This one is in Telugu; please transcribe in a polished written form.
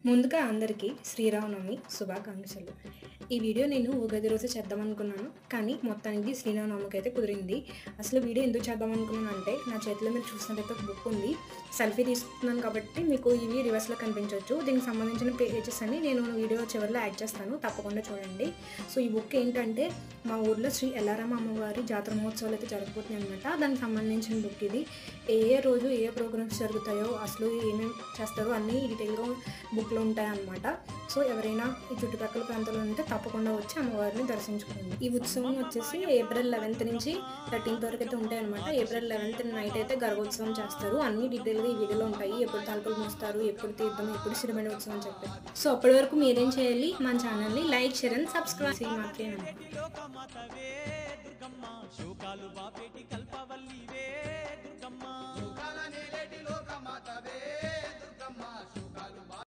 ముందుగా అందరికీ శ్రీరామనవమి శుభాకాంక్షలు. ఈ వీడియో నేను ఉగాది రోజు చేద్దామనుకున్నాను. కానీ మొత్తానికి శ్రీరామనవమికి అయితే కుదిరింది. అసలు వీడియో ఎందుకు చేద్దామనుకున్నానంటే, నా చేతిలో మీరు చూసినట్టయితే ఒక బుక్ ఉంది. సెల్ఫీ తీసుకున్నాను కాబట్టి మీకు ఇవి రివర్స్‌లో కనిపించొచ్చు. దీనికి సంబంధించిన పేజెస్ అన్ని నేను వీడియో చివరిలో యాడ్ చేస్తాను. తప్పకుండా చూడండి. సో ఈ బుక్ ఏంటంటే, మా ఊర్లో శ్రీ ఎల్లారమ్మ అమ్మవారి జాతర మహోత్సవాలు అయితే జరగబోతున్నాయన్నమాట. దానికి సంబంధించిన బుక్ ఇది. ఏ రోజు ఏ ప్రోగ్రామ్స్ జరుగుతాయో, అసలు ఏమేమి చేస్తారో అన్నీ డీటెయిల్గా బుక్లో ఉంటాయన్నమాట. సో ఎవరైనా ఈ చుట్టుపక్కల ప్రాంతాల్లో ఉంటే తప్పకుండా వచ్చి అమ్మవారిని దర్శించుకోండి. ఈ ఉత్సవం వచ్చేసి ఏప్రిల్ 11th నుంచి 13th వరకు అయితే ఉంటాయన్నమాట. ఏప్రిల్ 11th నైట్ అయితే గర్భోత్సవం చేస్తారు. అన్ని డీటెయిల్గా ఈ వీడియోలో ఉంటాయి. ఎప్పుడు తలుపులు మూస్తారు, ఎప్పుడు తీర్థం, ఎప్పుడు సిరిమణి ఉత్సవం అని చెప్పి. సో అప్పటి వరకు మీరేం చేయాలి, మన ఛానల్ని లైక్, షేర్ అండ్ సబ్స్క్రైబ్ చేయండి. శోకాలు బాపేటి కల్పవల్లివే దుర్గమ్మ, శోకాల నేలేటి లోకమాతవే.